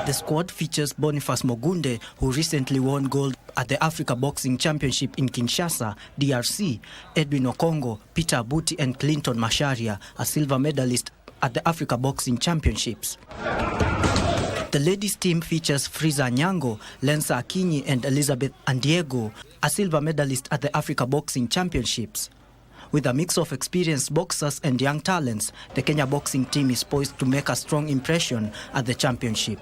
The squad features Boniface Mogunde, who recently won gold at the Africa Boxing Championship in Kinshasa, DRC, Edwin Okongo, Peter Abuti and Clinton Masharia, a silver medalist at the Africa Boxing Championships. The ladies' team features Friza Nyango, Lensa Akinyi and Elizabeth Andiego, a silver medalist at the Africa Boxing Championships. With a mix of experienced boxers and young talents, the Kenya boxing team is poised to make a strong impression at the championship.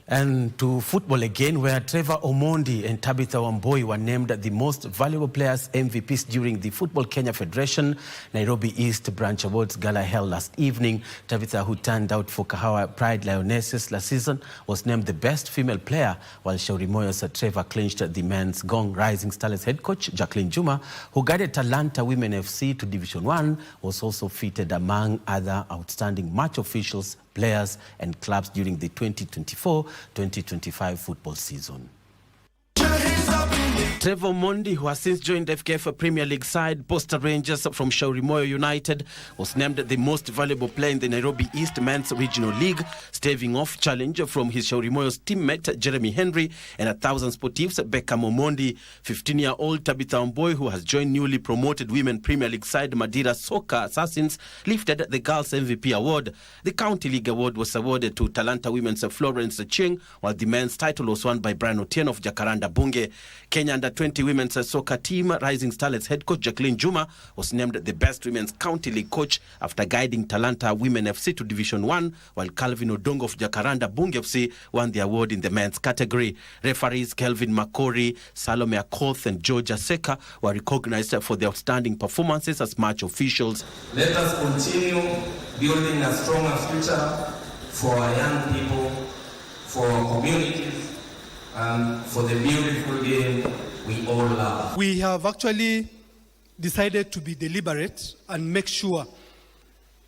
And to football again, where Trevor Omondi and Tabitha Wamboi were named the most valuable players MVPs during the Football Kenya Federation Nairobi East Branch Awards Gala held last evening. Tabitha, who turned out for Kahawa Pride Lionesses last season, was named the best female player, while Shauri Moyo's Trevor clinched the men's Gong Rising Starlets head coach Jacqueline Juma, who guided Talanta Women FC to Division 1, was also featured among other outstanding match officials, players and clubs during the 2024-2025 football season. Trevor Omondi, who has since joined FKF Premier League side Posta Rangers from Shauri Moyo United, was named the most valuable player in the Nairobi East Men's Regional League, staving off challenge from his Shauri Moyo's teammate Jeremy Henry and 1,000 sportifs Beckham Omondi. 15-year-old Tabitha Wamboi, who has joined newly promoted Women Premier League side Madira Soccer Assassins, lifted the Girls MVP award. The County League award was awarded to Talanta Women's Florence Ching, while the men's title was won by Brian Otieno of Jacaranda Bunge. Kenya Under-20 women's soccer team Rising Starlets head coach Jacqueline Juma was named the best women's county league coach after guiding Talanta Women FC to Division 1, while Calvin Odongo of Jacaranda Bunge FC won the award in the men's category. Referees Kelvin Makori, Salome Akoth and Georgia Seka were recognized for their outstanding performances as match officials. Let us continue building a stronger future for our young people, for our communities, and for the beautiful game we all love. We have actually decided to be deliberate and make sure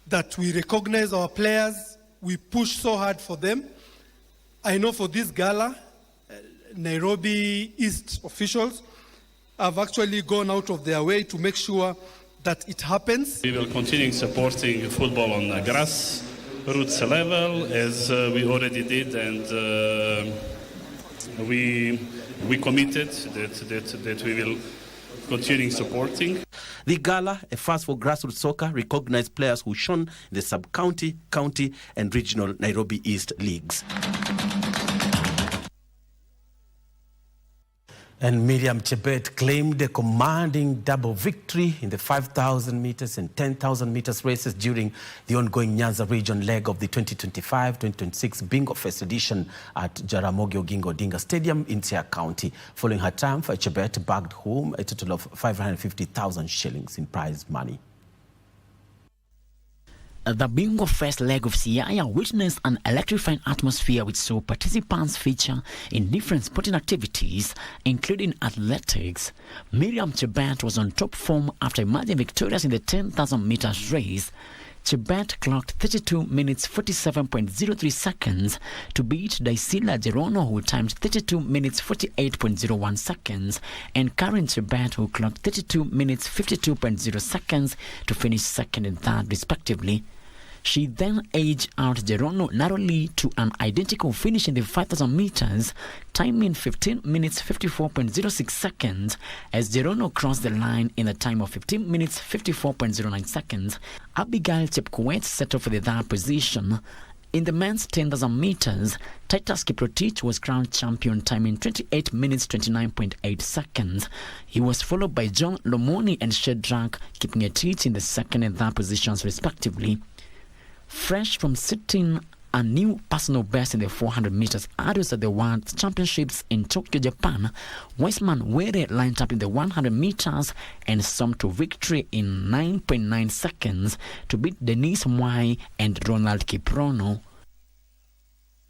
that we recognize our players, we push so hard for them. I know for this gala, Nairobi East officials have actually gone out of their way to make sure that it happens. We will continue supporting football on the grassroots level as we already did, and we committed that we will continue supporting. The gala, a first for grassroots soccer, recognized players who shone in the sub-county, county and regional Nairobi East leagues. And Miriam Chebet claimed a commanding double victory in the 5,000 meters and 10,000 meters races during the ongoing Nyanza region leg of the 2025-2026 Bingo Fest edition at Jaramogi Oginga Odinga Stadium in Siaya County. Following her triumph, Chebet bagged home a total of 550,000 shillings in prize money. The Bingo Fest leg of Siaya witnessed an electrifying atmosphere which saw participants feature in different sporting activities, including athletics. Miriam Chebet was on top form after emerging victorious in the 10,000 meters race. Chebet clocked 32 minutes 47.03 seconds to beat Daisila Gerono, who timed 32 minutes 48.01 seconds, and Karen Chebet, who clocked 32 minutes 52.0 seconds to finish second and third respectively. She then edged out Gerono narrowly to an identical finish in the 5,000 meters, timing 15 minutes 54.06 seconds as Gerono crossed the line in a time of 15 minutes 54.09 seconds. Abigail Chepkoech settled for the third position. In the men's 10,000 meters, Titus Kiprotich was crowned champion, timing 28 minutes 29.8 seconds. He was followed by John Lomoni and Shedrack Kipngetich in the second and third positions respectively. Fresh from setting a new personal best in the 400 meters hurdles at the World Championships in Tokyo, Japan, Weissman Were lined up in the 100 meters and summed to victory in 9.9 seconds to beat Denise Mwai and Ronald Kiprono.